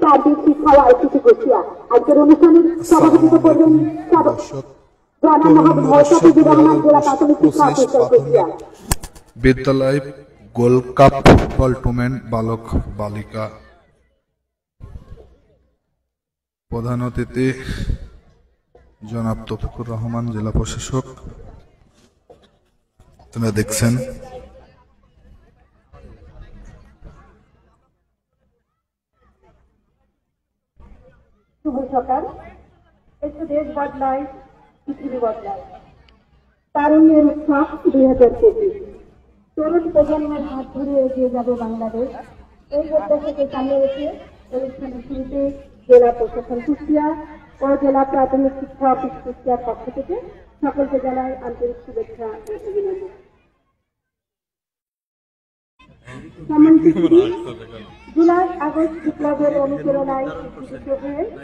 সার্বিক শিক্ষা ও আইসিটি কুষ্টিয়া। আজকের অনুষ্ঠানের সভাপতিত্ব করবেন জনাব মোহাম্মদ মৌসাফিজুর রহমান, জেলা প্রাথমিক শিক্ষা অফিসার কুষ্টিয়া। বিদ্যালয় গোল্ড কাপ ফুটবল টুর্নামেন্ট বালক বালিকা। প্রধান অতিথি জনাব তৌফিকুর রহমান, জেলা প্রশাসক। আপনারা দেখছেন শুভ সকাল। একটু দেশ বদলায়, পৃথিবী বদলায়। তারুণ্যের উৎসব 2024। তরুণ প্রজন্মের হাত ধরে এগিয়ে যাবে বাংলাদেশ, এই প্রত্যাশাকে সামনে রেখে অনুষ্ঠানের শুরুতে জেলা প্রশাসন কুষ্টিয়া ও জেলা প্রাথমিক শিক্ষা অফিস কুষ্টিয়ার পক্ষ থেকে সকলকে জানাই আন্তরিক শুভেচ্ছা ও অভিনন্দন। জুলাই আগস্ট বিপ্লবের অনুপ্রেরণায়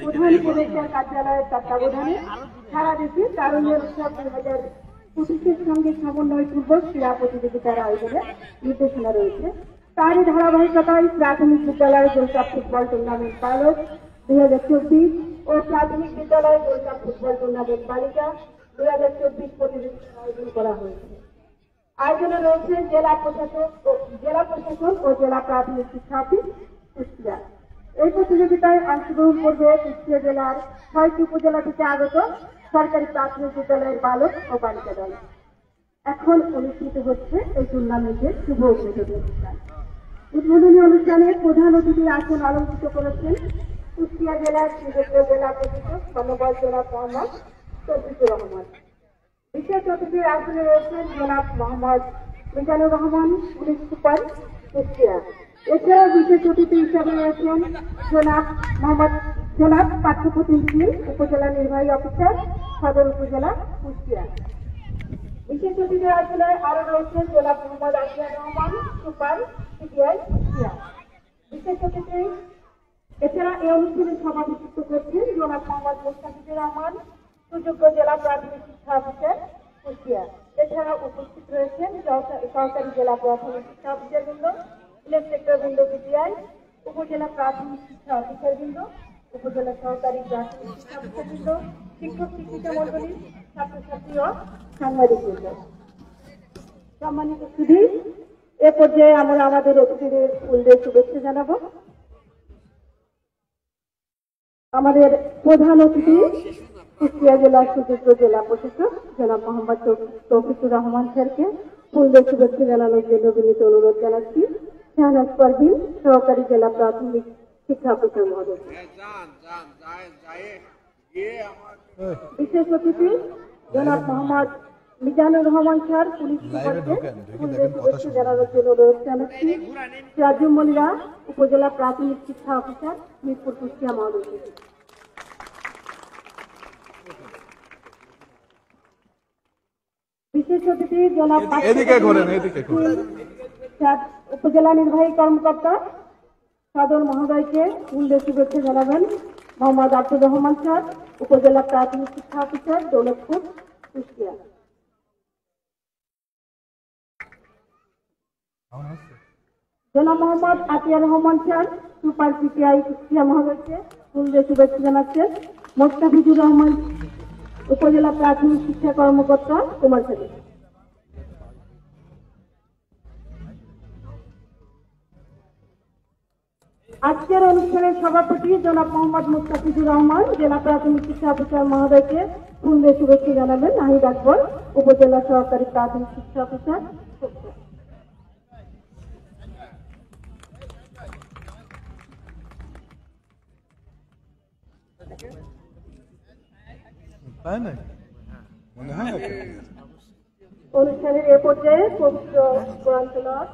প্রধান উপদেষ্টার কার্যালয়ের তত্ত্বাবধানে সারা দেশে তারুণ্যের উৎসব 2025-এর সঙ্গে সমন্বয়পূর্বক ক্রীড়া প্রতিযোগিতার আয়োজনের নির্দেশনা রয়েছে। তারই ধারাবাহিকতায় প্রাথমিক বিদ্যালয় গোল্ড কাপ ফুটবল টুর্নামেন্ট বালক 2024 ও প্রাথমিক বিদ্যালয় গোল্ড কাপ ফুটবল টুর্নামেন্ট বালিকা 2024 প্রতিযোগিতার আয়োজন করা হয়েছে। আয়োজনে রয়েছে জেলা প্রশাসন ও জেলা প্রাথমিক শিক্ষা অফিস কুষ্টিয়া। এই প্রতিযোগিতায় অংশগ্রহণ করবে কুষ্টিয়া জেলার 6টি উপজেলা থেকে আগত সরকারি প্রাথমিক বিদ্যালয়ের বালক ও বালিকা দল। এখন অনুষ্ঠিত হচ্ছে এই টুর্নামেন্টের শুভ উদ্বোধনী অনুষ্ঠান। উদ্বোধনী অনুষ্ঠানে প্রধান অতিথির আসন অলঙ্কৃত করেছেন কুষ্টিয়া জেলার সুযোগ্য জেলা প্রশাসক সমবয় জনাব মোহাম্মদ তৌফিকুর রহমান। বিশেষ অতিথির আসনে রয়েছেন জনাব মোহাম্মদ মিজানুর রহমান, পুলিশ সুপার কুষ্টিয়া। এছাড়াও বিশেষ অতিথি হিসাবে রয়েছেন জনাব পার্থপ্রতিম শীল, উপজেলা নির্বাহী অফিসার, সদর উপজেলা কুষ্টিয়া। বিশেষ অতিথির আসনে আরো রয়েছেন জনাব মোহাম্মদ আসিয়ার রহমান, সুপার সিপিআই কুষ্টিয়া। বিশেষ অতিথি এছাড়া এই অনুষ্ঠানে সভাপতিত্ব করছেন জনাব মোহাম্মদ মোস্তাফিজুর রহমান, সুযোগ্য জেলা প্রাথমিক শিক্ষা অফিসার কুষ্টিয়া। এছাড়া উপস্থিত রয়েছেন সরকারি জেলা প্রাথমিক শিক্ষা অফিসার বৃন্দ, ইন্সপেক্টর বৃন্দ বিটিআই, উপজেলা প্রাথমিক শিক্ষা অফিসার বৃন্দ, উপজেলা সরকারি প্রাথমিক শিক্ষা অফিসার বৃন্দ, শিক্ষক শিক্ষিকা মন্ডলী, ছাত্রছাত্রী ও সাংবাদিক বৃন্দ। সম্মানিত সুধী, এ পর্যায়ে আমরা আমাদের অতিথিদের ফুল দিয়ে শুভেচ্ছা জানাবো। আমাদের প্রধান অতিথি কুষ্টিয়া জেলার সুযোগ্য জেলা প্রশাসক জনাব মোহাম্মদ তৌফিকুর রহমান স্যারকে ফুল দিয়ে শুভেচ্ছা জানানোর জন্য বিনীত অনুরোধ জানাচ্ছি। শাহনাজ পারভীন, সহকারী জেলা প্রাথমিক শিক্ষা অফিসার মহোদয়। বিশেষ অতিথি জনাব মোহাম্মদ মিজানুর রহমান স্যার, পুলিশ সুপারকে ফুল দিয়ে শুভেচ্ছা জানানোর জন্য অনুরোধ জানাচ্ছি। রাজুম মল্লিকা, উপজেলা প্রাথমিক শিক্ষা অফিসার, মিরপুর কুষ্টিয়া মহোদয়। বিশেষ অতিথি জনাব উপজেলা নির্বাহী কর্মকর্তা সদর মহোদয়কে ফুল দিয়ে শুভেচ্ছা জানাবেন মোহাম্মদ আব্দুর রহমান স্যার, উপজেলা প্রাথমিক শিক্ষা অফিসার, দৌলতপুর কুষ্টিয়া। জনাব Mohammad Atiar Rahman sir, super CPI Kushtia মহোদয়কে ফুল দিয়ে শুভেচ্ছা জানাচ্ছেন। মোস্তাফিজুর রহমান, উপজেলা প্রাথমিক শিক্ষা কর্মকর্তা, কুমারখালী। আজকের অনুষ্ঠানের সভাপতি জনাব মোহাম্মদ মুস্তাফিজুর রহমান, জেলা প্রাথমিক শিক্ষা অফিসার মহোদয়কে ফুল দিয়ে শুভেচ্ছা জানাবেন নাহিদ আকবর, উপজেলা সহকারী প্রাথমিক শিক্ষা অফিসার। অনুষ্ঠানের এ পর্যায়ে পবিত্র কোরআন তেলাওয়াত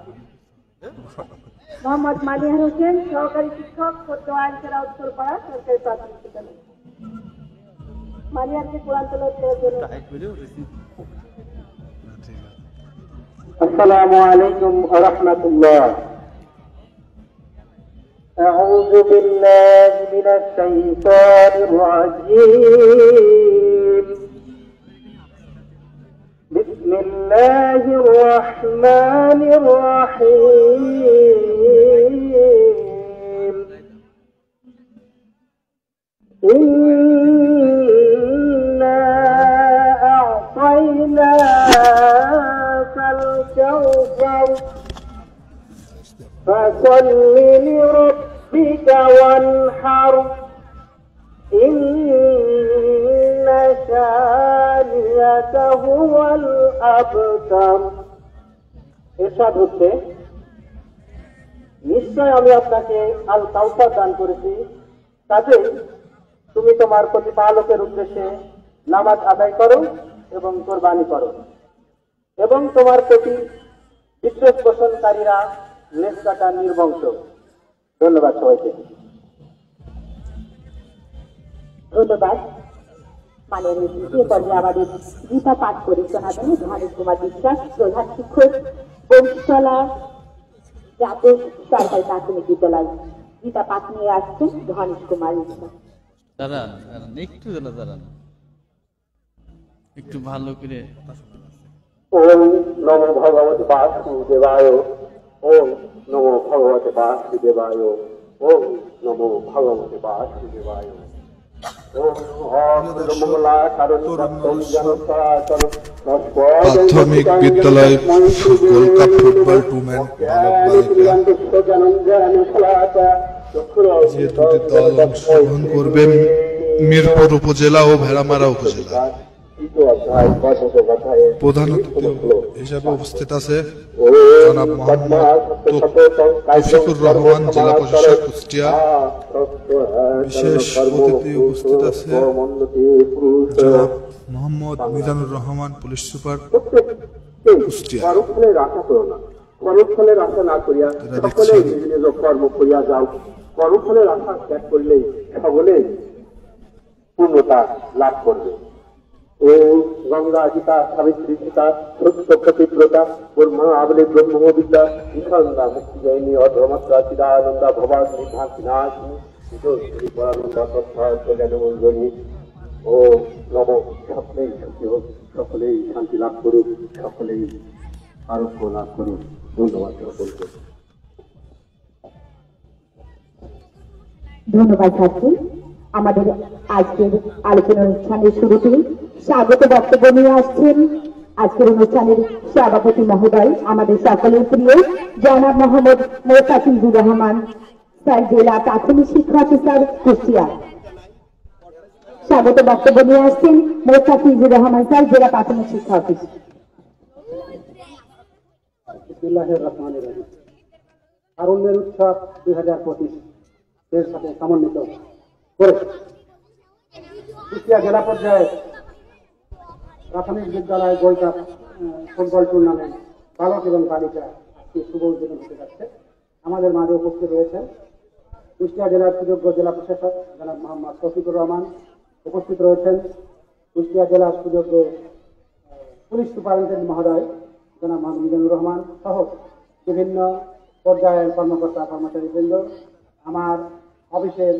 মোহাম্মদ মালিহার হোসেন, সহকারী শিক্ষক, সদ্য আইনসেরা উত্তরপাড়া সরকারি প্রাথমিক বিদ্যালয়। মালিহারকে কোরআন তেলাওয়াত করার জন্য। আসসালামু আলাইকুম ওয়া রাহমাতুল্লাহ। أعوذ بالله من الشيطان الرجيم. بسم الله الرحمن الرحيم. إنا أعطيناك الكوثر فصل لربك وانحر إن شانئك هو الأبتر। ইরশাদ হচ্ছে, নিশ্চয় আমি আপনাকে আল কাউসার দান করেছি, কাজেই তুমি তোমার প্রতিপালকের উদ্দেশ্যে নামাজ আদায় করো এবং কোরবানি করো এবং তোমার প্রতি বিদ্বেষ পোষণকারীরা লেজ কাটা নির্বংশ। ধন্যবাদ সবাইকে। ধন্যবাদ। মানের দ্বিতীয় পর্যায়ে আমাদের গীতা পাঠ করে শোনাবেন ধনেশ কুমার বিশ্বাস, প্রধান শিক্ষক, বংশীতলা জাতীয় সরকারি প্রাথমিক বিদ্যালয়। গীতা পাঠ নিয়ে আসছেন ধনেশ কুমার বিশ্বাস। দাঁড়ান একটু ভালো করে। ওম নমো ভগবতে বাসুদেবায়, ওম নমো ভগবতে বাসুদেবায়, ওম নমো ভগবতে বাসুদেবায়। প্রাথমিক বিদ্যালয় গোল্ড কাপ ফুটবল টুর্নামেন্ট যে দুটি দল অংশগ্রহণ করবে মিরপুর উপজেলা ও ভেড়ামারা উপজেলা। প্রধান অতিথি হিসেবে উপস্থিত আছে জনাব মোহাম্মদ তৌফিকুর রহমান, জেলা প্রশাসক কুষ্টিয়া। বিশেষ অতিথি উপস্থিত আছে জনাব মোহাম্মদ মিজানুর রহমান, পুলিশ সুপার কুষ্টিয়া। কর্মফলের আশা না করিয়া সকলে নিজ নিজ কর্ম করিয়া যাও। কর্মফলের আশা ত্যাগ করলেই সকলেই পূর্ণতা লাভ করবে। ও গঙ্গা গীতা সাবিত্রী সীতা সত্য প্রতিব্রতা ব্রহ্মা আবলে ব্রহ্মবিদ্যা ঈশানন্দা মুক্তি জয়নী অধর্মাত্রা চিদানন্দা ভবা নির্ভান্তি নাশিনী পরানন্দা তথা কল্যাণমঞ্জনী। ও নব, সকলেই সুখী হোক, সকলেই শান্তি লাভ করুক, সকলেই আরোগ্য লাভ করুক। ধন্যবাদ সকলকে। ধন্যবাদ ছাত্রী। আমাদের আজকের আলোচনা অনুষ্ঠানের শুরুতে স্বাগত বক্তব্য নিয়ে আসছেন আজকের অনুষ্ঠানের সভাপতি মহোদয়, আমাদের সকলের প্রিয় জনাব মোহাম্মদ মোস্তাফিজুর রহমান স্যার, জেলা প্রাথমিক শিক্ষা অফিসার কুষ্টিয়া। স্বাগত বক্তব্য নিয়ে আসছেন মোস্তাফিজুর রহমান স্যার, জেলা প্রাথমিক শিক্ষা অফিস। তারুণ্যের উৎসব 2025 এর সাথে সমন্বিত করে কুষ্টিয়া জেলা পর্যায়ে প্রাথমিক বিদ্যালয় গোল্ড কাপ ফুটবল টুর্নামেন্ট বালক এবং বালিকা শুভ উদ্বোধন হতে যাচ্ছে। আমাদের মাঝে উপস্থিত রয়েছেন কুষ্টিয়া জেলার সুযোগ্য জেলা প্রশাসক জনাব মোহাম্মদ তৌফিকুর রহমান, উপস্থিত রয়েছেন কুষ্টিয়া জেলার সুযোগ্য পুলিশ সুপারিনটেন্ডেন্ট মহোদয় জনাব মোহাম্মদ মিজানুর রহমান সহ বিভিন্ন পর্যায়ের কর্মকর্তা কর্মচারীবৃন্দ, আমার অফিসের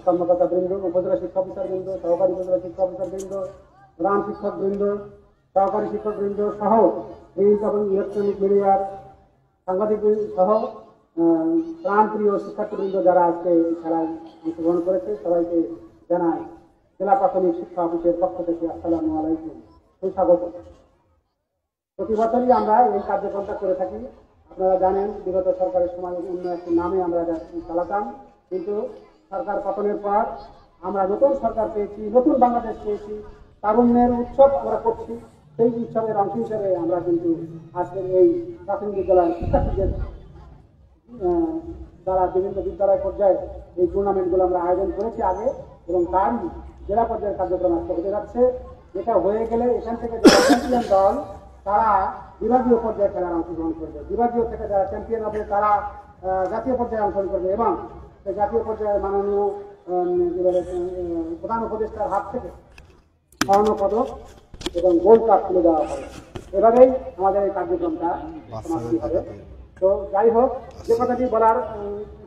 কর্মকর্তা বৃন্দ, উপজেলা শিক্ষা অফিসার বৃন্দ, সহকারী উপজেলা শিক্ষা অফিসার বৃন্দ, প্রধান শিক্ষক বৃন্দ, সহকারী শিক্ষক বৃন্দ সহ প্রিন্ট এবং ইলেকট্রনিক মিডিয়ার সাংবাদিক সহ প্রাণপ্রিয় শিক্ষার্থীবৃন্দ যারা আজকে এই খেলায় অংশগ্রহণ করেছে, সবাইকে জানাই জেলা প্রাথমিক শিক্ষা অফিসের পক্ষ থেকে আসসালামু আলাইকুম, সুস্বাগত। প্রতি বছরই আমরা এই কার্যক্রমটা করে থাকি। আপনারা জানেন বিগত সরকারের সময় অন্য একটি নামে আমরা চালাতাম, কিন্তু সরকার পতনের পর আমরা নতুন সরকার পেয়েছি, নতুন বাংলাদেশ পেয়েছি, তারুণ্যের উৎসব আমরা করছি। সেই উৎসবের অংশ হিসেবে আমরা কিন্তু আজকের এই প্রাথমিক বিদ্যালয়ের শিক্ষার্থীদের দ্বারা বিভিন্ন বিদ্যালয় পর্যায়ে এই টুর্নামেন্টগুলো আমরা আয়োজন করেছি আগে, এবং তারই জেলা পর্যায়ের কার্যক্রম আজকে হতে যাচ্ছে। যেটা হয়ে গেলে এখান থেকে যারা চ্যাম্পিয়ন দল তারা বিভাগীয় পর্যায়ে খেলার অংশগ্রহণ করবে, বিভাগীয় থেকে যারা চ্যাম্পিয়ন হবে তারা জাতীয় পর্যায়ে অংশগ্রহণ করবে, এবং জাতীয় পর্যায়ে মাননীয় প্রধান উপদেষ্টার হাত থেকে স্বর্ণ পদক এবং গোল্ড কাপ তুলে দেওয়া হবে। এভাবেই আমাদের এই কার্যক্রমটা সমাপ্তি হবে। তো যাই হোক, যে কথাটি বলার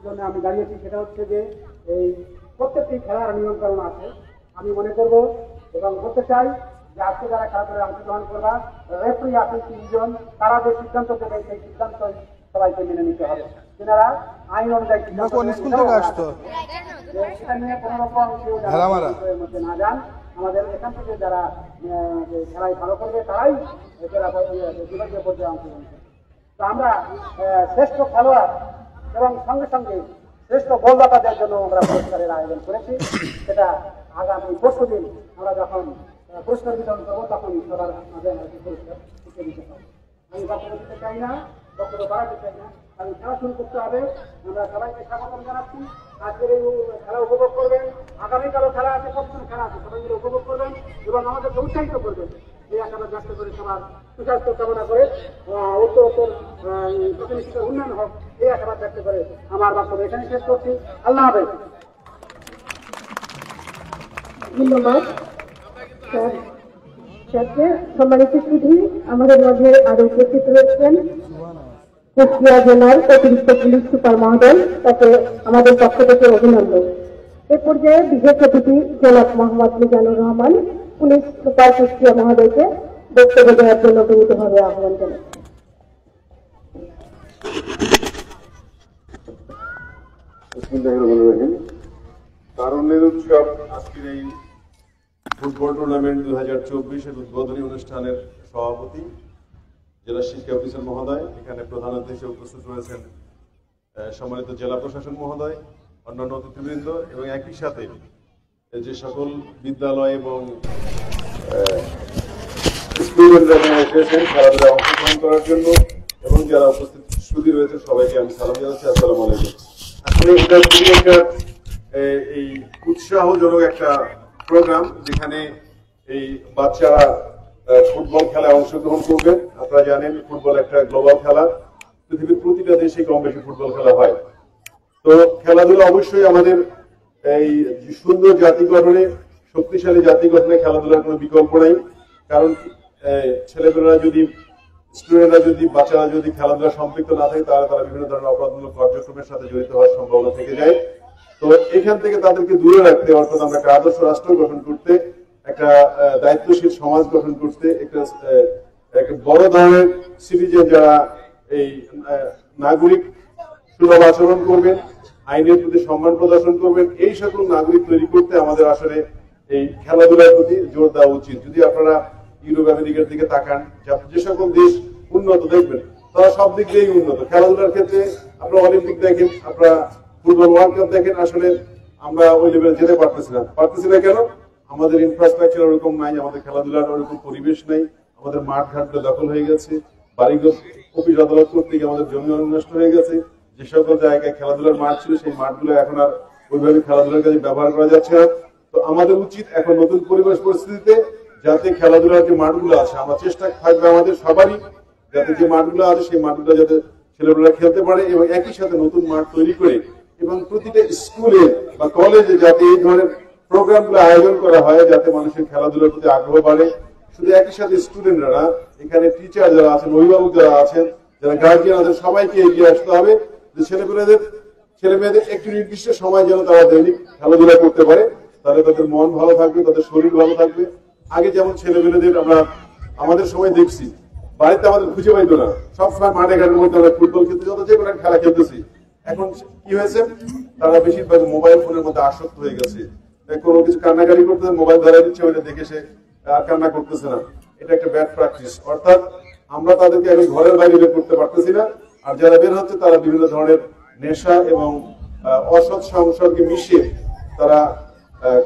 জন্য আমি দাঁড়িয়েছি সেটা হচ্ছে যে এই প্রত্যেকটি খেলার নিয়মকানুন আছে। আমি মনে করব এবং বলতে চাই যে আজকে যারা খেলাধুলায় অংশগ্রহণ করবা, রেফারি আছেন 3 জন, তারা যে সিদ্ধান্ত দেবে সেই সিদ্ধান্ত সবাইকে মেনে নিতে হবে। তেনারা আইন অনুযায়ী যে সেটা নিয়ে কোনো রকম কেউ বিষয়ের মধ্যে না যান। আমাদের এখান থেকে যারা খেলায় ভালো করবে তারাই বিভাগীয় পর্যায়ে অংশগ্রহণ করবে। তো আমরা শ্রেষ্ঠ খেলোয়াড় এবং সঙ্গে সঙ্গে শ্রেষ্ঠ গোলদাতাদের জন্য আমরা পুরস্কারের আয়োজন করেছি। সেটা আগামী পরশু দিন আমরা যখন পুরস্কার বিতরণ করবো তখন সবার মাঝে পুরস্কার শিখে দিতে পারবো। আমি বক্তব্য দিতে চাই না, বক্তব্য বাড়াতে চাই না, কারণ খেলা শুরু করতে হবে। আমরা সবাইকে স্বাগতম জানাচ্ছি। আজকের এই খেলা উপভোগ করবেন, আগামীকালও খেলা আছে, সবসময় খেলা আছে, সবাই মিলে উপভোগ করবেন এবং আমাদেরকে উৎসাহিত করবেন। এই আশাবাদ ব্যক্ত করে সবার সুস্বাস্থ্য কামনা করে উত্তর প্রতিনিধিত্বের উন্নয়ন হোক এই আশাবাদ ব্যক্ত করে আমার বক্তব্য এখানে শেষ করছি। আল্লাহ হাফেজ। ধন্যবাদ স্যারকে। সম্মানিত সুধী, আমাদের মাঝে আরো উপস্থিত রয়েছেন কুষ্টিয়া জেলার অতিরিক্ত পুলিশ সুপার মহোদয়, তাকে আমাদের পক্ষ থেকে অভিনন্দন। এ পর্যায়ে বিশেষ অতিথি জনাব মোহাম্মদ মিজানুর রহমান পুলিশ সুপার কুষ্টিয়া মহোদয়কে বক্তব্য দেওয়ার জন্য বিনীতভাবে আহ্বান জানাচ্ছি। তারুণ্যের উৎসব আজকের এই ফুটবল টুর্নামেন্ট 2024-এর উদ্বোধনী অনুষ্ঠানের সভাপতি জেলা শিক্ষা অফিসার মহোদয়, এখানে প্রধান অতিথি হিসেবে উপস্থিত রয়েছেন সম্মানিত জেলা প্রশাসন মহোদয়, অন্যান্য অতিথিবৃন্দ এবং একই সাথে যে সকল বিদ্যালয় এবং স্টুডেন্টরা এসেছেন খেলাধুলায় অংশগ্রহণ করার জন্য এবং যারা উপস্থিত সুধী রয়েছে সবাইকে আমি সালাম জানাচ্ছি। আসসালামু আলাইকুম। আসলে এটা খুবই একটা এই উৎসাহজনক একটা প্রোগ্রাম যেখানে এই বাচ্চারা ফুটবল খেলায় অংশগ্রহণ করবেন। আপনারা জানেন ফুটবল একটা গ্লোবাল খেলা, পৃথিবীর প্রতিটা দেশে কম বেশি ফুটবল খেলা হয়। তো খেলাধুলা অবশ্যই আমাদের এই সুন্দর জাতি গঠনে, শক্তিশালী জাতি গঠনে খেলাধুলার কোনো বিকল্প নেই। কারণ ছেলেমেয়েরা যদি, স্টুডেন্টরা যদি, বাচ্চারা যদি খেলাধুলা সম্পৃক্ত না থাকে তাহলে তারা বিভিন্ন ধরনের অপরাধমূলক কার্যক্রমের সাথে জড়িত হওয়ার সম্ভাবনা থেকে যায়। তো এখান থেকে তাদেরকে দূরে রাখতে, অর্থাৎ আমরা একটা আদর্শ রাষ্ট্র গঠন করতে, একটা দায়িত্বশীল সমাজ গঠন করতে, একটা বড় ধরনের সিটিজেন যারা এই নাগরিক সুলভ আচরণ করবেন, আইনের প্রতি সম্মান প্রদর্শন করবেন, এই সকল নাগরিক তৈরি করতে আমাদের আসলে এই খেলাধুলার প্রতি জোর দেওয়া উচিত। যদি আপনারা ইউরোপ আমেরিকার দিকে তাকান, যে সকল দেশ উন্নত দেখবেন তারা সব দিক দিয়েই উন্নত। খেলাধুলার ক্ষেত্রে আপনারা অলিম্পিক দেখেন, আপনারা ফুটবল ওয়ার্ল্ড কাপ দেখেন, আসলে আমরা ওই লেভেলে যেতে পারতেছি না। কেন? আমাদের ইনফ্রাস্ট্রাকচার ওরকম নাই, আমাদের খেলাধুলার ওরকম পরিবেশ নেই, আমাদের মাঠ ঘাটগুলো দখল হয়ে গেছে, বাড়িঘর অফিস আদালত করতে গিয়ে আমাদের জমি নষ্ট হয়ে গেছে। যে সকল জায়গায় খেলাধুলার মাঠ ছিল সেই মাঠগুলো এখন আর ওইভাবে খেলাধুলার কাজে ব্যবহার করা যাচ্ছে না। তো আমাদের উচিত এখন নতুন পরিবেশ পরিস্থিতিতে যাতে খেলাধুলার যে মাঠগুলো আছে, আমার চেষ্টা থাকবে আমাদের সবারই যাতে যে মাঠগুলো আছে সেই মাঠগুলো যাতে ছেলেমেয়েরা খেলতে পারে এবং একই সাথে নতুন মাঠ তৈরি করে এবং প্রতিটা স্কুলে বা কলেজে যাতে এই ধরনের প্রোগ্রামগুলো আয়োজন করা হয় যাতে মানুষের খেলাধুলার প্রতি আগ্রহ বাড়ে। শুধু একই সাথে স্টুডেন্টরা, এখানে টিচার যারা আছেন, অভিভাবক যারা আছেন, যারা গার্জিয়ান আছেন, সবাইকে এগিয়ে আসতে হবে যে ছেলেমেয়েদের একটি নির্দিষ্ট সময় যেন তারা দৈনিক খেলাধুলা করতে পারে, তাহলে তাদের মন ভালো থাকবে, তাদের শরীর ভালো থাকবে। আগে যেমন ছেলেমেয়েদের আমরা আমাদের সময় দেখছি বাড়িতে আমাদের খুঁজে পাইতো না, সবসময় মাঠে ঘাটের মধ্যে আমরা ফুটবল খেলতে যত যে কোনো খেলা খেলতেছি। এখন কি হয়েছে, তারা বেশিরভাগ মোবাইল ফোনের মধ্যে আসক্ত হয়ে গেছে। কোনো কিছু কান্নাকাটি করতেছে, মোবাইল ধরাই দিচ্ছে, ওইটা দেখে সে আর কান্না করতেছে না। এটা একটা ব্যাড প্র্যাকটিস। অর্থাৎ আমরা তাদেরকে এখন ঘরের বাইরে বের করতে পারতেছি না, আর যারা বের হচ্ছে তারা বিভিন্ন ধরনের নেশা এবং অসৎ সংসর্গে মিশিয়ে তারা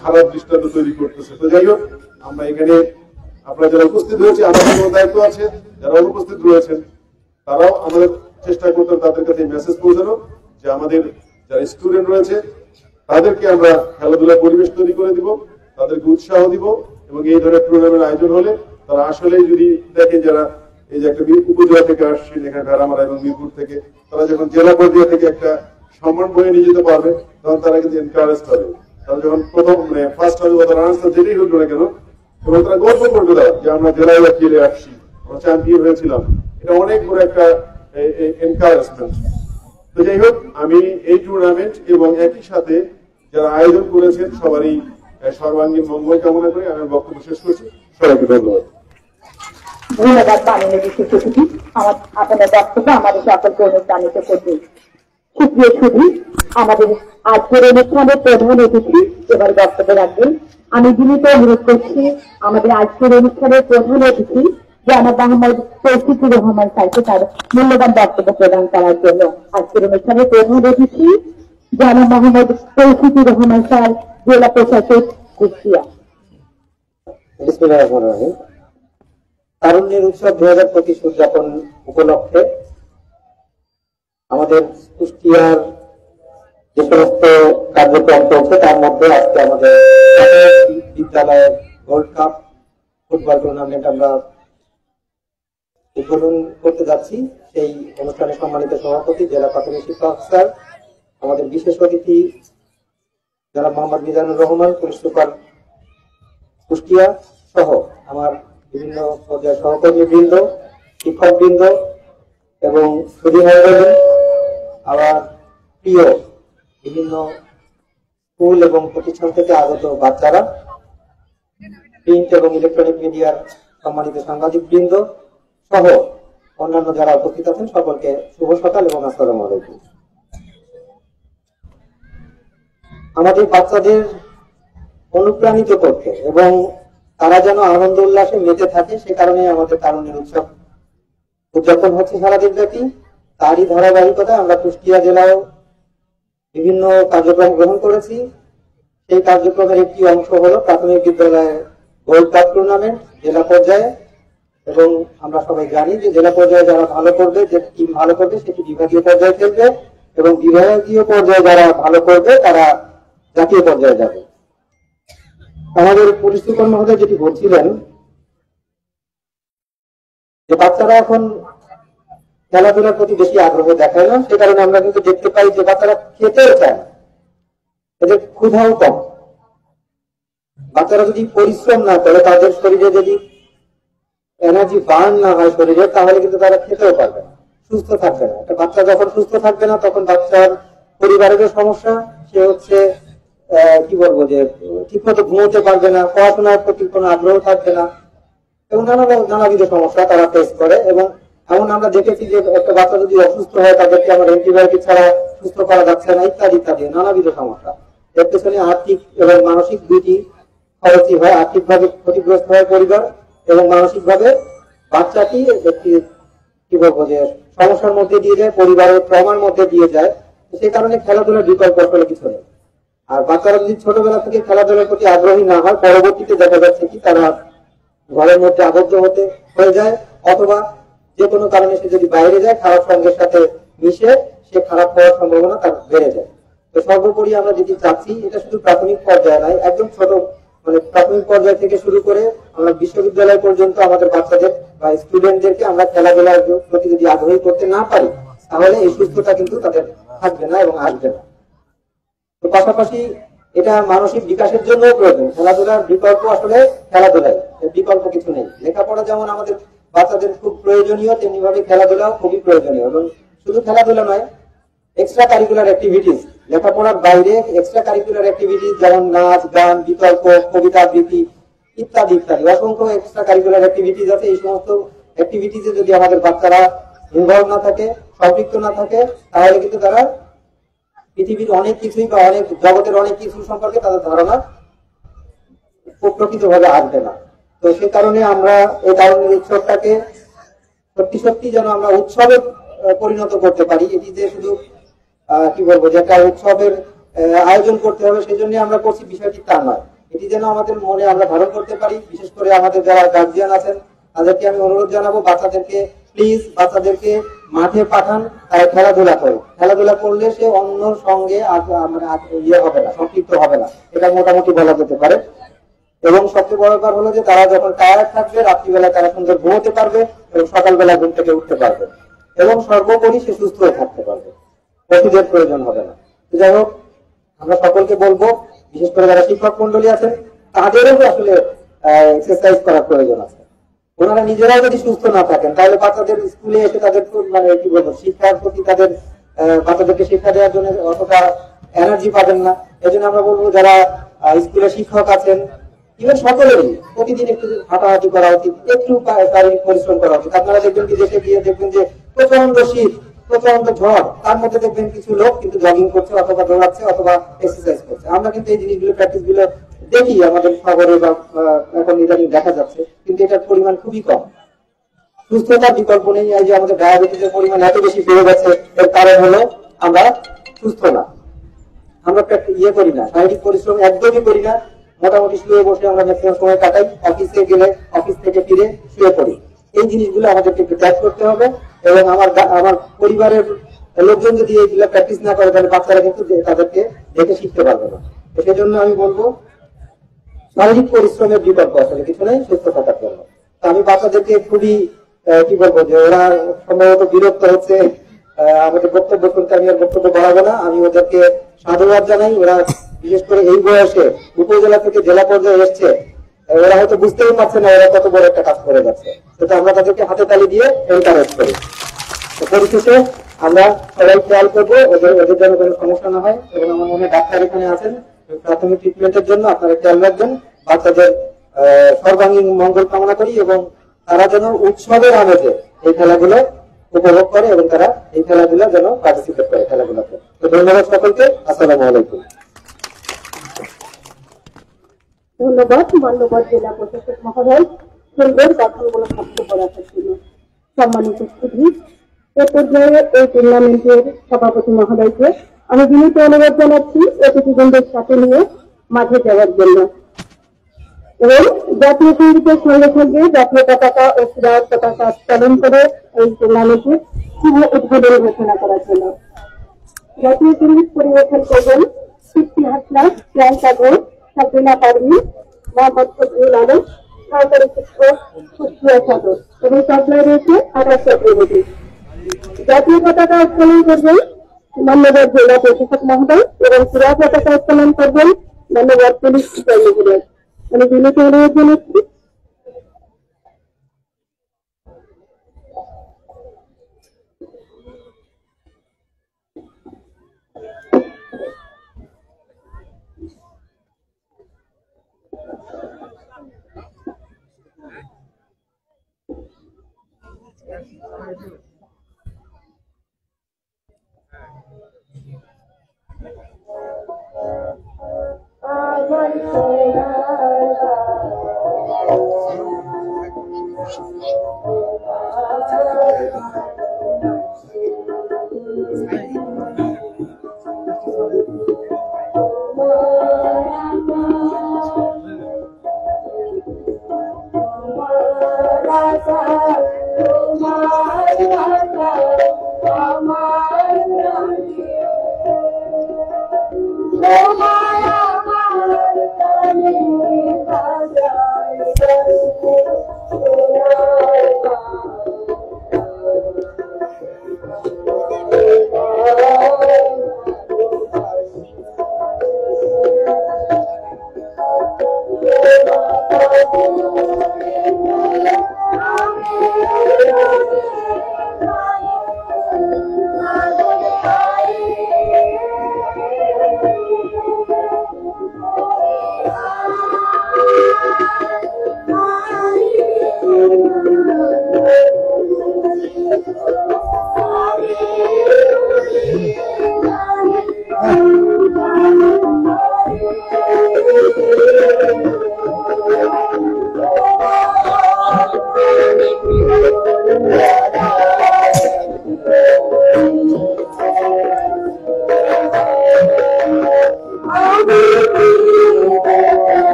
খারাপ দৃষ্টান্ত তৈরি করতেছে। তো যাই হোক, আমরা এখানে আপনারা যারা উপস্থিত হয়েছে, আমাদের কোনো দায়িত্ব আছে, যারা অনুপস্থিত রয়েছেন তারাও আমাদের চেষ্টা করতে তাদের কাছে মেসেজ পৌঁছানো যে আমাদের যারা স্টুডেন্ট রয়েছে তাদেরকে আমরা খেলাধুলার পরিবেশ তৈরি করে দিব, তাদেরকে উৎসাহ দিব এবং এই ধরনের টুর্নামেন্ট আয়োজন হলে তারা আসলে যদি দেখে যারা এই যে একটা উপজেলা থেকে আসছে, এখানে ভেড়ামারা এবং মিরপুর থেকে, তারা যখন জেলা পর্যায়ে থেকে একটা সম্মান বয়ে নিয়ে যেতে পারবে তখন তারা কিন্তু এনকারেজ হবে। তারা যখন প্রথম ফার্স্ট হবে বা তারা আনসার যেটাই হলো না কেন, এবং তারা গর্ব করবে তারা যে আমরা জেলায় খেলে আসছি, আমরা চ্যাম্পিয়ন হয়েছিলাম। এটা অনেক বড় একটা এনকারেজমেন্ট। তো যাই হোক, আমি এই টুর্নামেন্ট এবং একই সাথে যারা আয়োজন করেছেন সবারই সর্বাঙ্গীন মঙ্গল কামনা করে আমি বক্তব্য শেষ করছি। সবাইকে ধন্যবাদ। ধন্যবাদ মাননীয় বিশেষ অতিথি। আপনাদের বক্তব্য আমাদের সকলকে অনুপ্রাণিত করবে। সুপ্রিয় সুধী, আমাদের আজকের অনুষ্ঠানের প্রধান অতিথি এবার বক্তব্য রাখবেন। আমি বিনীত অনুরোধ করছি আমাদের আজকের অনুষ্ঠানের প্রধান অতিথি জনাব মোহাম্মদ তৌফিকুর রহমান স্যারকে তার মূল্যবান বক্তব্য প্রদান করার জন্য। আজকের অনুষ্ঠানের প্রধান অতিথি জনাব মোহাম্মদ তৌফিকুর রহমান স্যার, জেলা প্রশাসক, কুষ্টিয়া। তারুণ্যের উৎসব 2025 উদযাপন উপলক্ষে আমাদের কুষ্টিয়ার যে সমস্ত কার্যক্রম চলছে তার মধ্যে আজকে আমাদের বিদ্যালয়ের গোল্ড কাপ ফুটবল টুর্নামেন্ট আমরা উদ্বোধন করতে যাচ্ছি। সেই অনুষ্ঠানে সম্মানিত সভাপতি জেলা প্রাথমিক শিক্ষা অফিসার, আমাদের বিশেষ অতিথি জনাব মোহাম্মদ মিজানুর রহমান, পুলিশ সুপার কুষ্টিয়া সহ আমার বিভিন্ন পর্যায়ের সহকর্মী বৃন্দ, শিক্ষক বৃন্দ এবং সুধী মণ্ডলী, আমার প্রিয় বিভিন্ন স্কুল এবং প্রতিষ্ঠান থেকে আগত বাচ্চারা, প্রিন্ট এবং ইলেকট্রনিক মিডিয়ার সম্মানিত সাংবাদিক বৃন্দ সহ অন্যান্য যারা উপস্থিত আছেন সকলকে শুভ সকাল এবং আসসালামু আলাইকুম। আমাদের বাচ্চাদের অনুপ্রাণিত করতে এবং তারা যেন আনন্দ উল্লাসে মেতে থাকে সে কারণে আমাদের তারুণ্যের উৎসব উদযাপন হচ্ছে সারা দেশব্যাপী। তারই ধারাবাহিকতায় আমরা কুষ্টিয়া জেলাও বিভিন্ন কার্যক্রম গ্রহণ করেছি। সেই কার্যক্রমের একটি অংশ হলো প্রাথমিক বিদ্যালয়ে গোল্ড কাপ টুর্নামেন্ট জেলা পর্যায়ে, এবং আমরা সবাই জানি যে জেলা পর্যায়ে যারা ভালো করবে, যে টিম ভালো করবে সেটি বিভাগীয় পর্যায়ে খেলবে, এবং বিভাগীয় পর্যায়ে যারা ভালো করবে তারা জাতীয় পর্যায়ে যাবে। আমাদের পুলিশ সুপার মহোদয় যেটি বলছিলেন যে বাচ্চারা এখন খেলাধুলার প্রতি বেশি আগ্রহ দেখায় না, সে কারণে আমরা কিন্তু দেখতে পাই যে বাচ্চারা খেতেও চায় না, এদের ক্ষুধাও কম। বাচ্চারা যদি পরিশ্রম না করে, তাদের শরীরে যদি এনার্জি বার্ন না হয় শরীরে, তাহলে কিন্তু তারা খেতেও পারবে না, সুস্থ থাকবে না। একটা বাচ্চা যখন সুস্থ থাকবে না তখন বাচ্চার পরিবারেরও সমস্যা, সে হচ্ছে কি বলবো যে ঠিক মতো ঘুমোতে পারবে না, পড়াশোনার প্রতি কোনো আগ্রহ থাকবে না, এবং নানাবিধ সমস্যা তারা ফেস করে। এবং এমন আমরা দেখেছি যে একটা বাচ্চা যদি অসুস্থ হয় তাদেরকে আমার অ্যান্টিবায়োটিক ছাড়া সুস্থ করা যাচ্ছে না, ইত্যাদি ইত্যাদি নানাবিধ সমস্যা। এর পেছনে আর্থিক এবং মানসিক দুইটি খরচই হয়। আর্থিকভাবে ক্ষতিগ্রস্ত হয় পরিবার, এবং মানসিকভাবে বাচ্চাটি একটি কি বলবো যে সমস্যার মধ্যে দিয়ে যায়, পরিবারের ট্রমার মধ্যে দিয়ে যায়। সে কারণে খেলাধুলার বিকল্প আসলে কিছু নেই। আর বাচ্চারা যদি ছোটবেলা থেকে খেলাধুলার প্রতি আগ্রহী না হয়, পরবর্তীতে দেখা যাচ্ছে কি তারা ঘরের মধ্যে আবদ্ধ হয়ে যায়, অথবা যে কোনো কারণে সে যদি বাইরে যায়, খারাপ সঙ্গের সাথে মিশে সে খারাপ হওয়ার সম্ভাবনা তার বেড়ে যায়। তো সর্বোপরি আমরা যেটি চাচ্ছি, এটা শুধু প্রাথমিক পর্যায়ে নয়, একদম ছোট মানে প্রাথমিক পর্যায় থেকে শুরু করে আমরা বিশ্ববিদ্যালয় পর্যন্ত আমাদের বাচ্চাদের বা স্টুডেন্টদেরকে আমরা খেলাধুলার প্রতি যদি আগ্রহী করতে না পারি, তাহলে এই সুস্থতা কিন্তু তাদের থাকবে না এবং আসবে না। তো পাশাপাশি এটা মানসিক বিকাশের জন্য প্রয়োজন। খেলাধুলার বিকল্প আসলে খেলাধুলাই, বিকল্প কিছু নেই। লেখাপড়া যেমন আমাদের বাচ্চাদের খুব প্রয়োজনীয়, তেমনি ভাবে খেলাধুলাও খুবই প্রয়োজনীয়। এবং শুধু খেলাধুলা নয়, এক্সট্রা কারিকুলার অ্যাক্টিভিটিস, লেখাপড়ার বাইরে এক্সট্রা কারিকুলার অ্যাক্টিভিটিস যেমন নাচ, গান, বিতর্ক, কবিতা আবৃত্তি ইত্যাদি ইত্যাদি অসংখ্য এক্সট্রা কারিকুলার অ্যাক্টিভিটিস আছে। এই সমস্ত অ্যাক্টিভিটিসে যদি আমাদের বাচ্চারা ইনভলভ না থাকে, সম্পৃক্ত না থাকে, তাহলে কিন্তু তারা পৃথিবীর অনেক কিছুই বা অনেক জগতের অনেক কিছু সম্পর্কে তাদের ধারণা প্রকৃতভাবে আসবে না। তো সে কারণে আমরা এই তারুণ্যের উৎসবটাকে সত্যি সত্যি যেন আমরা উৎসবে পরিণত করতে পারি। এটি যে শুধু কি বলবো যে একটা উৎসবের আয়োজন করতে হবে সেই জন্য আমরা করছি, বিষয়টি তা নয়। এটি যেন আমাদের মনে আমরা ধারণ করতে পারি। বিশেষ করে আমাদের যারা গার্জিয়ান আছেন তাদেরকে আমি অনুরোধ জানাবো, বাচ্চাদেরকে প্লিজ বাচ্চাদেরকে মাঠে পাঠান, তারা খেলাধুলা করে। খেলাধুলা করলে সে অন্যর সঙ্গে ইয়ে হবে না, সম্পৃক্ত হবে না, এটা মোটামুটি বলা যেতে পারে। এবং সবচেয়ে বড় ব্যাপার হলো যে তারা যখন টায়ার্ড থাকবে, রাত্রিবেলা তারা সুন্দর ঘুমোতে পারবে এবং সকালবেলা ঘুম থেকে উঠতে পারবে, এবং সর্বোপরি সে সুস্থ হয়ে থাকতে পারবে, ওষুধের প্রয়োজন হবে না। যাই হোক, আমরা সকলকে বলবো, বিশেষ করে যারা শিক্ষক মন্ডলী আছেন তাদেরও আসলে এক্সারসাইজ করার প্রয়োজন আছে। ওনারা নিজেরাও যদি সুস্থ না থাকেন তাহলে বাচ্চাদের স্কুলে এসে তাদের মানে কি বলবো শিক্ষার প্রতি তাদের বাচ্চাদেরকে শিক্ষা দেওয়ার জন্য অতটা এনার্জি পাবেন না। এই জন্য আমরা বলবো যারা স্কুলে শিক্ষক আছেন, ইভেন সকলেরই প্রতিদিন একটু হাঁটাহাঁটি করা উচিত, একটু শারীরিক পরিশ্রম করা উচিত। আপনারা দেখবেন কি দেশে গিয়ে দেখবেন যে প্রচন্ড শীত, প্রচন্ড ঝড়, তার মধ্যে দেখবেন কিছু লোক কিন্তু জগিং করছে অথবা দৌড়াচ্ছে অথবা এক্সারসাইজ করছে। আমরা কিন্তু এই জিনিসগুলো প্র্যাকটিস গুলো দেখি আমাদের খবরে বা এখন ইদানিং দেখা যাচ্ছে, কিন্তু এটার পরিমাণ খুবই কম। সুস্থতার বিকল্প নেই। এই যে আমাদের ডায়াবেটিসের পরিমাণ এত বেশি বেড়ে গেছে, এর কারণ হলো আমরা সুস্থ না, আমরা করি না, শারীরিক পরিশ্রম একদমই করি না। মোটামুটি শুয়ে বসে আমরা ম্যাক্সিমাম সময় কাটাই, অফিসে গেলে অফিস থেকে ফিরে শুয়ে পড়ি। এই জিনিসগুলো আমাদেরকে একটু ত্যাগ করতে হবে এবং আমার পরিবারের লোকজন যদি এইগুলো প্র্যাকটিস না করে তাহলে বাচ্চারা কিন্তু তাদেরকে দেখে শিখতে পারবে না। সেই জন্য আমি বলবো শারীরিক পরিশ্রমের বিকল্প আসলে কিছু নেই সুস্থ থাকার জন্য। আমি বাচ্চাদেরকে খুবই কি বলবো যে ওরা সম্ভবত বিরক্ত হচ্ছে আমাদের বক্তব্য শুনতে, আমি আর বক্তব্য বাড়াবো না। আমি ওদেরকে সাধুবাদ জানাই। ওরা বিশেষ করে এই বয়সে উপজেলা থেকে জেলা পর্যায়ে এসছে, ওরা হয়তো বুঝতেই পারছে না ওরা কত বড় একটা কাজ করে যাচ্ছে। তো আমরা তাদেরকে হাতে তালি দিয়ে এনকারেজ করি। পরিশেষে আমরা সবাই খেয়াল করবো ওদের যেন কোনো সমস্যা না হয়, এবং আমার মনে হয় ডাক্তার এখানে আছেন প্রাথমিক ট্রিটমেন্টের জন্য, আপনারা খেয়াল রাখবেন। বাচ্চাদের সর্বাঙ্গীন মঙ্গল কামনা করি এবং তারা যেন উৎসবের আমেজে এই খেলাগুলো উপভোগ করে এবং তারা এই খেলাগুলো যেন পার্টিসিপেট করে খেলাগুলোতে। তো ধন্যবাদ সকলকে। আসসালামু আলাইকুম। ধন্যবাদ মান্যবর জেলা প্রশাসক মহোদয় সুন্দর গঠনমূলক বক্তব্য রাখার জন্য। সম্মানিত সুধী, এ পর্যায়ে এই টুর্নামেন্টের সভাপতি মহোদয়কে আমি বিনীত অনুরোধ জানাচ্ছি অতিথিবৃন্দের সাথে নিয়ে মাঠে যাওয়ার জন্য এবং জাতীয় সঙ্গীতের সঙ্গে সঙ্গে জাতীয় পতাকা ও সিরাজ পতাকা উত্তোলন করে এই টুর্নামেন্টের শুভ উদ্বোধন ঘোষণা করার জন্য জাতীয় সঙ্গীত পরিবেশন করবেন তৃপ্তি হাসনা, প্রিয়াঙ্কা ঘোষ, সাবিনা পারভিন, মোহাম্মদ ফজলুল আলম, সহকারী শিক্ষক সুপ্রিয়া সদর এবং তবলায় রয়েছে আকাশ চক্রবর্তী। জাতীয় পতাকা উত্তোলন করবেন মান্যবর জেলা প্রশাসক মহোদয় এবং সিরাজ পতাকা উত্তোলন করবেন মান্যবর পুলিশ সুপার মহোদয়। আমি বিনীত অনুরোধ জানাচ্ছি।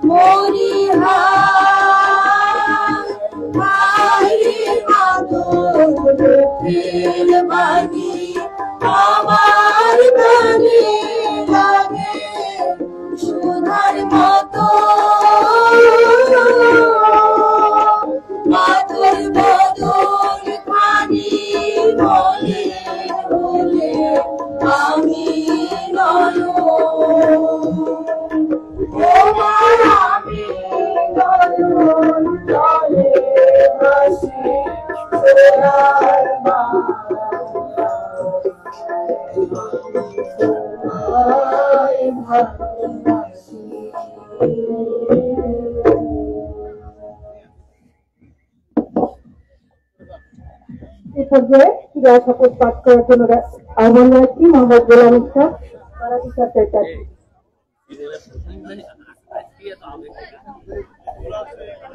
Mori বাণী আমার প্রাণে লাগে সুধার মতো মাধুর বদন খানি বলে বলে আমি নয়ন তোমার আমি নয়ন জলে ভাসি সোনার এ পর্যায়ে ক্রীড়া শপথ পাঠ করার জন্য আহ্বান জানাচ্ছি মোহাম্মদ গোলাম ইসলাম মারাঠি সরকারের কাছে।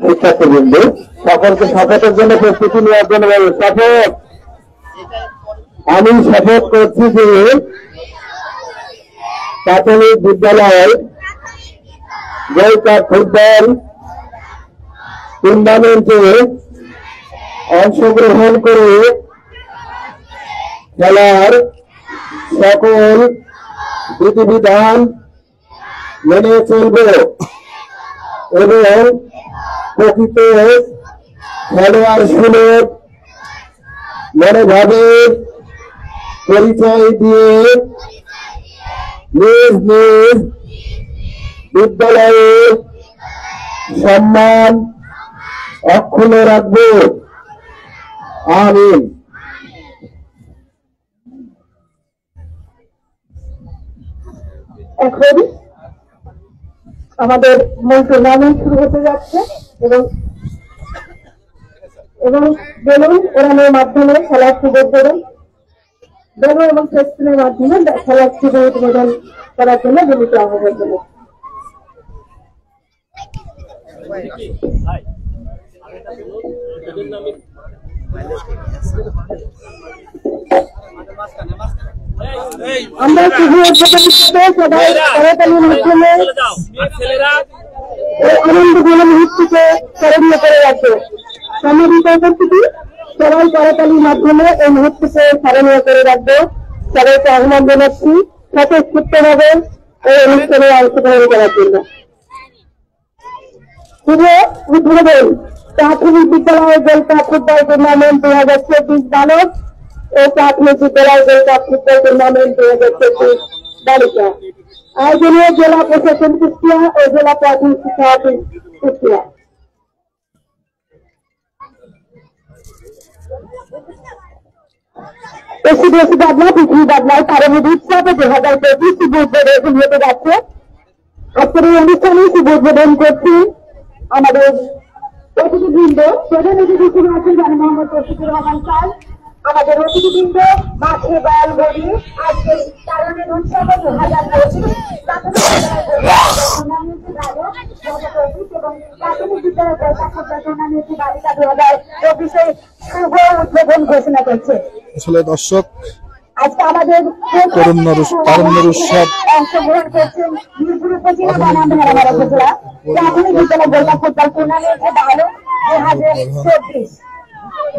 শিক্ষার্থীবৃন্দ সকলকে শপথের জন্য প্রস্তুতি নেওয়ার জন্য শপথ। আমি শপথ করছি যে প্রাথমিক বিদ্যালয় গোল্ড কাপ ফুটবল টুর্নামেন্টে অংশগ্রহণ করে খেলার সকল বিধিবিধান মেনে চলব এবং প্রকৃত খেলোয়াড় সুলভ মনোভাবের পরিচয় দিয়ে নিজ নিজ বিদ্যালয়ের সম্মান অক্ষুণ্ণ রাখব। আমিন। এখন আমাদের মূল টুর্নামেন্ট শুরু হতে যাচ্ছে এবং বেলুন ওড়ানোর মাধ্যমে খেলার সুযোগ দেবেন। বেলুন এবং ফেস্টুনের মাধ্যমে খেলার সুযোগ উদ্বোধন করার জন্য বিনীত আহ্বান জানাই। আমরা শুভ উদ্বোধন সবাই করতালির মাধ্যমে আনন্দঘন মুহূর্তকে স্মরণীয় করে রাখবে। সম্মানিত উপস্থিতি, সবাই করতালির মাধ্যমে এই মুহূর্তকে স্মরণীয় করে রাখবে। সবাইকে আহ্বান জানাচ্ছি স্বতঃস্ফূর্তভাবে এই অনুষ্ঠানে অংশগ্রহণ করার জন্য। শুভ উদ্বোধন প্রাথমিক বিদ্যালয় গোল্ড কাপ ফুটবল টুর্নামেন্ট 2024 বালক ও প্রাথমিক বিদ্যালয় গোল্ড কাপ ফুটবল টুর্নামেন্ট 2024 বালিকা। আয়োজনে জেলা প্রশাসন কুষ্টিয়া ও জেলা প্রাথমিক শিক্ষা অফিস কুষ্টিয়া। এসি বাদলা পৃথিবী বাদলায় পারমিক উৎসবে 2024 শুভ উদ্বোধন হতে যাচ্ছে। আজকের এই অনুষ্ঠানে শুভ উদ্বোধন করছি আমাদের অতিথিবৃন্দ। প্রধান অতিথি হিসেবে আছেন জানি মোহাম্মদ রশিদুর রহমান স্যার। আমাদের অতিথিবৃন্দ মাঠে বল গড়ি আজকে কারণের উৎসব 2025 এবং প্রাথমিক বিদ্যালয় টুর্নামেন্টে বালিকা 2024 শুভ উদ্বোধন ঘোষণা করছে। আসলে দর্শক আজকে আমাদের তারুণ্যের উৎসব অংশগ্রহণ করছেন মিরপুর উপজেলা বনাম ভেড়ামারা উপজেলা প্রাথমিক বিদ্যালয় গোল্ড কাপ ফুটবল টুর্নামেন্টে বালক 2024।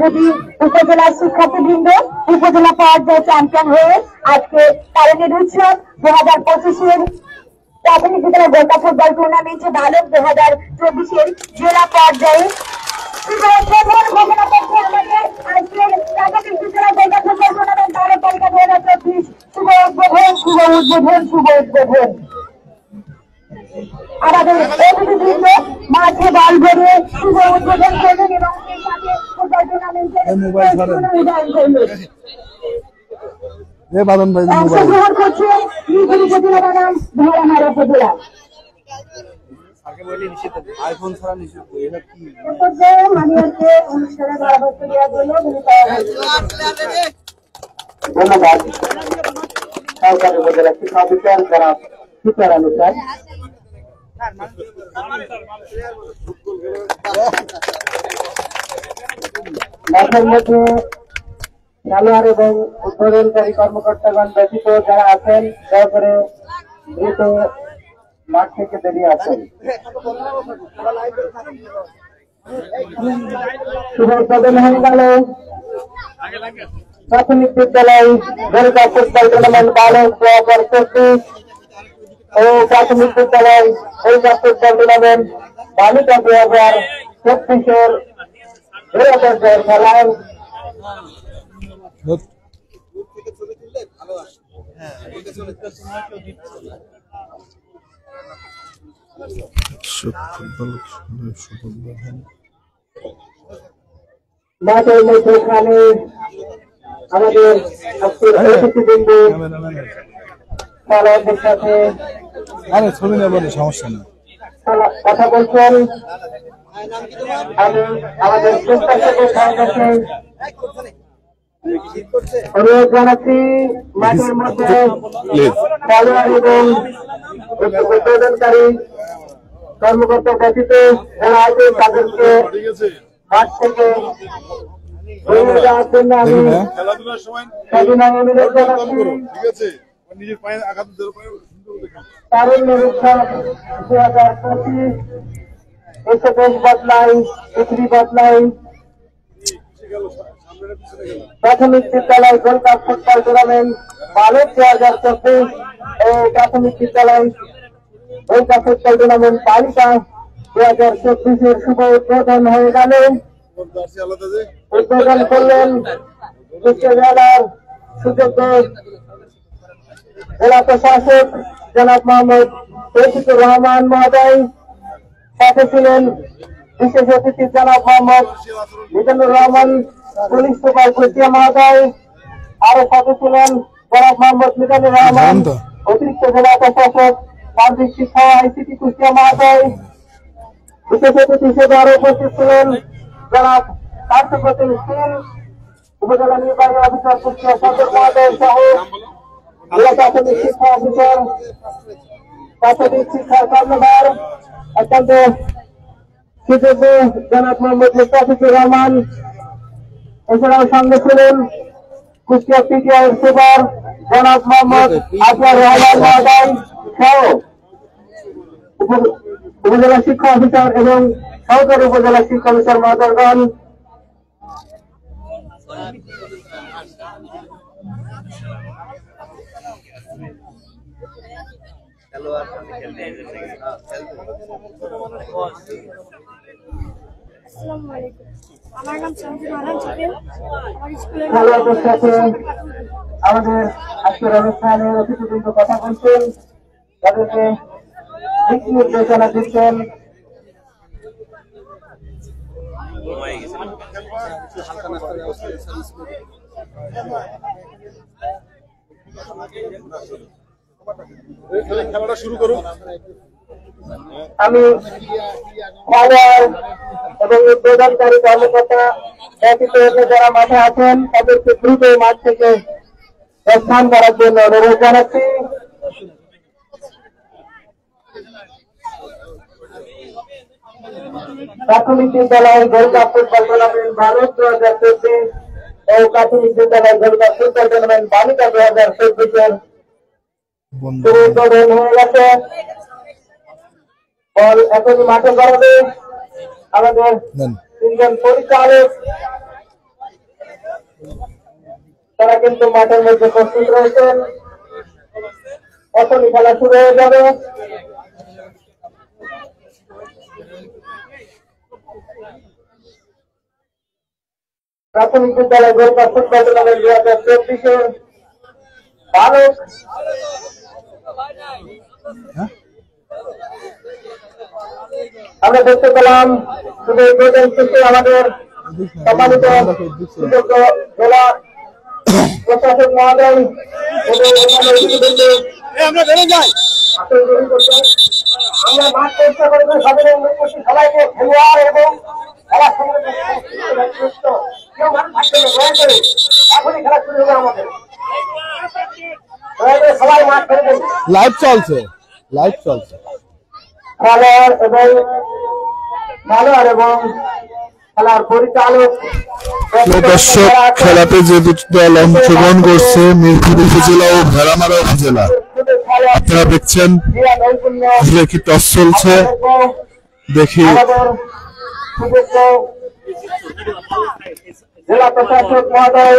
যদি উপজেলার শিক্ষার্থীবৃন্দ উপজেলা পর্যায়ে চ্যাম্পিয়ন হয়ে আজকে তারুণ্যের উৎসব 2025 প্রাথমিক বিদ্যালয় গোল্ড কাপ ফুটবল টুর্নামেন্টে বালক 2024 জেলা পর্যায়ে ঘোষণা করছে আমাদের আজকের প্রাথমিক বিদ্যালয় গোল্ড কাপ ফুটবল টুর্নামেন্ট বালক বালিকা 2024 শুভ উদ্বোধন শুভ উদ্বোধন শুভ উদ্বোধন। আমাদের অতিথিবৃন্দ মাঠে বল ধরে শুভ উদ্বোধন করবেন এবং সেই সাথে ফুটবল টুর্নামেন্টের উদ্বোধন করবেন। অংশগ্রহণ করছে মিরপুর উপজেলা বনাম ভেড়ামারা উপজেলা। অনুষ্ঠানে ধারাভাষ্য দেওয়ার জন্য ধন্যবাদ সরকারি উপজেলা শিক্ষা অফিসার যারা সীতারাম স্যার। মাঠের মধ্যে খেলোয়াড় এবং উদ্বোধনকারী কর্মকর্তাগণ ব্যতীত যারা আছেন দয়া করে দ্রুত মাঠ থেকে বেরিয়ে আসেন। শুভ উদ্বোধন হয়ে গেল। প্রাথমিক বিদ্যালয় গরিকা ফুটবল টুর্নামেন্ট বালক 2024 ও প্রাথমিক বিদ্যালয় গরিকা ফুটবল টুর্নামেন্ট বালিকা 2024 এর খেলায় মাঠের মধ্যখানে আমাদের আজকের অতিথিবৃন্দ খেলোয়াড়দের সাথে ছবি নেব সমস্যা নেই কথা বলছেন। আমি আমাদের প্রত্যাশকের কাছে অনুরোধ জানাচ্ছি মাঠের মধ্যে খেলোয়াড় এবং উদ্বোধনকারী কর্মকর্তা ব্যতীত যারা আছে তাদেরকে মাঠ থেকে বেরিয়ে যাওয়ার জন্য আমি সবিনয় অনুরোধ জানাচ্ছি। তারুণ্য উৎসব 2025 এসে দেশ বদলাই, পৃথিবী বদলাই। প্রাথমিক বিদ্যালয় গোল্ড কাপ ফুটবল টুর্নামেন্ট বালক 2024 ও প্রাথমিক বিদ্যালয় গোল্ড কাপ ফুটবল টুর্নামেন্ট বালিকা 2024 শুভ উদ্বোধন হয়ে গেল। উদ্বোধন করলেন জেলার সুযোগ্য জেলা প্রশাসক জনাব মোহাম্মদ তৌফিকুর রহমান মহোদয়। সাথে ছিলেন বিশেষ অতিথি জনাব মোহাম্মদ মিজানুর রহমান পুলিশ সুপার কুষ্টিয়া মহোদয়। আরো সাথে ছিলেন জনাব মোহাম্মদ মিজানুর রহমান অতিরিক্ত জেলা প্রশাসক সার্বিক শিক্ষা আইসিটি কুষ্টিয়া মহোদয়। বিশেষ অতিথি হিসেবে আরো উপস্থিত ছিলেন জনাব কার্যপ্রতিম সিং উপজেলা নির্বাহী অফিসার কুষ্টিয়া সদর মহোদয় সহ জেলা প্রাথমিক শিক্ষা অফিসার প্রাথমিক শিক্ষার কর্মভার অত্যন্ত সুযোগ্য জনাব মোহাম্মদ মুস্তাফিজুর রহমান। এছাড়াও সঙ্গে ছিলেন কুষ্টিয়া পিটিআই সুপার জনাব মোহাম্মদ আজহার রহমান মহোদয় সহ উপজেলা শিক্ষা অফিসার এবং সহকারী উপজেলা শিক্ষা অফিসার মহোদয়গণ। আমার নাম সঞ্জীব আলম ছিলেন। আমার স্কুলের খেলোয়াড়দের সাথে আমাদের আজকের অনুষ্ঠানের অতিথিবৃন্দ কথা বলছেন, তাদেরকে দিক নির্দেশনা দিচ্ছেন। খেলাটা শুরু করুন। আমি খেলোয়াড় এবং উদ্বোধনকারী কর্মকর্তা ব্যতীত যারা মাঠে আছেন তাদেরকে দ্রুত মাঠ থেকে প্রস্থান করার জন্য অনুরোধ জানাচ্ছি। প্রাথমিক বিদ্যালয় গোল্ড কাপ ফুটবল টুর্নামেন্ট বালক 2024 ও প্রাথমিক বিদ্যালয় গোল্ড কাপ ফুটবল টুর্নামেন্ট বালিকা 2024 উদ্বোধন হয়ে গেছে। বল এখনই মাঠে গড়াবে আমাদের তিনজন পরিচালক, তারা কিন্তু মাঠের মধ্যে প্রস্তুত রয়েছেন। এখনই খেলা শুরু হয়ে যাবে। প্রাথমিক বিদ্যালয় গোল্ড কাপ ফুটবল টুর্নামেন্ট 2024 বালক আমরা দেখতে পেলাম শুধু উদ্বোধন শেষে আমাদের সম্মানিত সুযোগ্য জেলা প্রশাসক মহোদয় আমরা বেড়ে যাই। আমরা মাঠ পরিষ্কার করবো সাধারণ সবাইকে খেলোয়াড় এবং খেলা এখনই খেলা শুরু হবে। আমাদের সবাই মাঠ করে দেবে। লাইভ চলছে, লাইভ চলছে। খেলোয়াড় এবং খেলার পরিচালক দর্শক, খেলাতে যে দুটি দল অংশগ্রহণ করছে মিরপুর উপজেলা ও ভেড়ামারা উপজেলা, আপনারা দেখছেন আসলে কি টস চলছে দেখি। জেলা প্রশাসক মহোদয়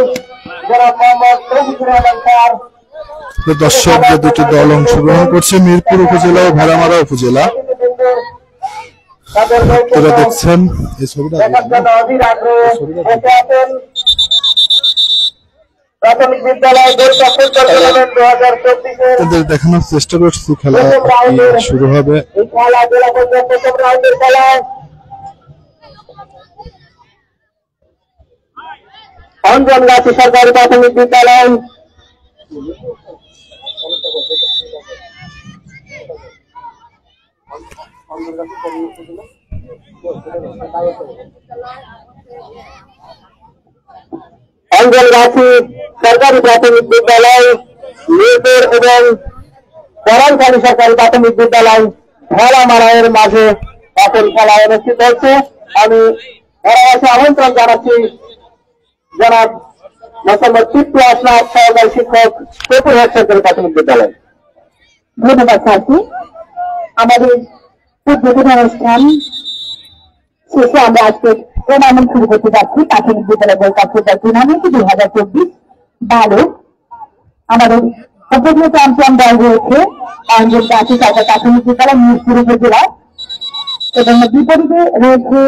যারা মোহাম্মদ রফিকুর রহমান স্যার, দর্শক যে দুটি দল অংশগ্রহণ করছে মিরপুর উপজেলা ও ভেড়ামারা উপজেলা, তাদের আপনারা দেখছেন এই ছবিটা দেখার জন্য অধীর আগ্রহে বসে আছেন। প্রাথমিক বিদ্যালয় গোল্ড ফুটবল টুর্নামেন্ট 2024-এর আপনাদের দেখানোর চেষ্টা করছি খেলা শুরু হবে। এই খেলা জেলা পর্যায়ে প্রথম রাউন্ডের খেলা। অঞ্জনগাছি সরকারি প্রাথমিক বিদ্যালয় অঞ্জনগাছি সরকারি প্রাথমিক বিদ্যালয় মিরপুর এবং পরানখালী সরকারি প্রাথমিক বিদ্যালয় ভেড়ামারায়ের মাঝে এখন খেলা অনুষ্ঠিত হচ্ছে। আমি ভেড়ামারাকে আমন্ত্রণ জানাচ্ছি জনাব মোহাম্মদ টিপ্পু আসনাদ সহকারী শিক্ষক ত্রিপুরা সরকারি প্রাথমিক বিদ্যালয়। ধন্যবাদ স্যারকে। আমাদের উদ্বোধন অনুষ্ঠান শেষে আমরা আজকে টুর্নামেন্ট শুরু করতে যাচ্ছি। প্রাথমিক বিদ্যালয় গোল্ড কাপ ফুটবল টুর্নামেন্ট 2024 বালক। আমাদের উপজেলা চ্যাম্পিয়ন দল রয়েছে অঞ্জনগাছি সরকারি প্রাথমিক বিদ্যালয় মিরপুর উপজেলা এবং বিপরীতে রয়েছে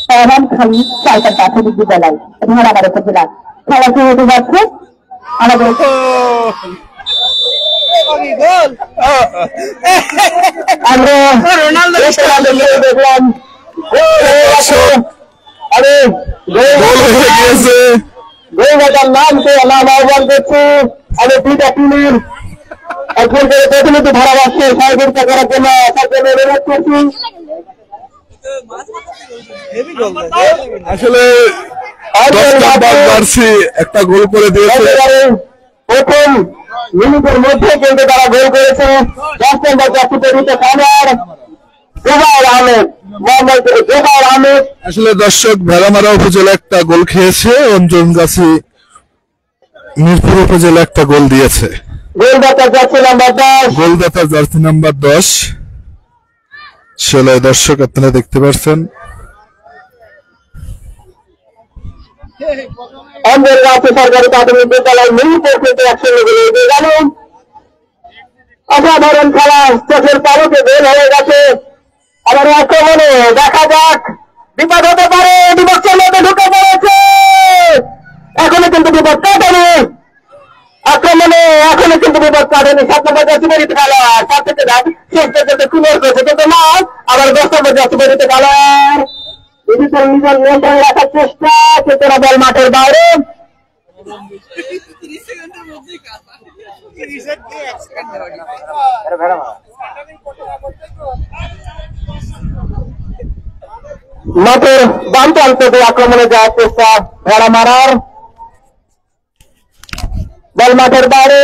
পরানখালী সরকারি প্রাথমিক বিদ্যালয় ভেড়ামারা উপজেলা। খেলা শুরু হতে যাচ্ছে। আমাদের দেখলাম গোলদাতার নামকে নাম আহ্বান করছি। আমি দুইটা টিমের একজন করে প্রতিনিধি ধারাভাষ্যে সহযোগিতা করার জন্য অনুরোধ করছি। আসলে একটা গোল করে দিয়েছে প্রথম মিনিটের মধ্যে কিন্তু তারা গোল করেছে। 10 নম্বর জাতীয় খেলোয়াড় জোবায়ের আহমেদ, মোহাম্মদ জোবায়ের আহমেদ। আসলে দর্শক ভেড়ামারা উপজেলা একটা গোল খেয়েছে, অঞ্জনগাছি মিরপুর উপজেলা একটা গোল দিয়েছে। গোলদাতার জার্সি নাম্বার 10, গোলদাতার জার্সি নাম্বার 10 ছেলে। দর্শক আপনারা দেখতে পাচ্ছেন অঞ্জনগাছি সরকারি প্রাথমিক বিদ্যালয় মিরপুর কিন্তু 1-0 গোলে এগিয়ে গেল। অসাধারণ খেলা, চোখের পলকে গোল হয়ে গেছে। আবার আক্রমণে দেখা যাক, বিপদ হতে পারে, বিপক্ষের মধ্যে ঢুকে পড়েছে। এখনো কিন্তু বিপদ কাটেনি, আক্রমণে এখনো কিন্তু বিপদ কাটেনি। 7 নম্বর জাতীয় খেলোয়াড় তার থেকে শেষ পর্যন্ত ক্লিয়ার করেছে, কিন্তু না, আবার 10 নম্বর জাতীয় খেলোয়াড় নিজের নিয়ন্ত্রণে রাখার চেষ্টা, চেতনা বল মাঠের বাইরে। মাঠের বাম প্রান্ত দিয়ে আক্রমণে যাওয়ার চেষ্টা ভেড়ামারার, বল মাঠের বাইরে।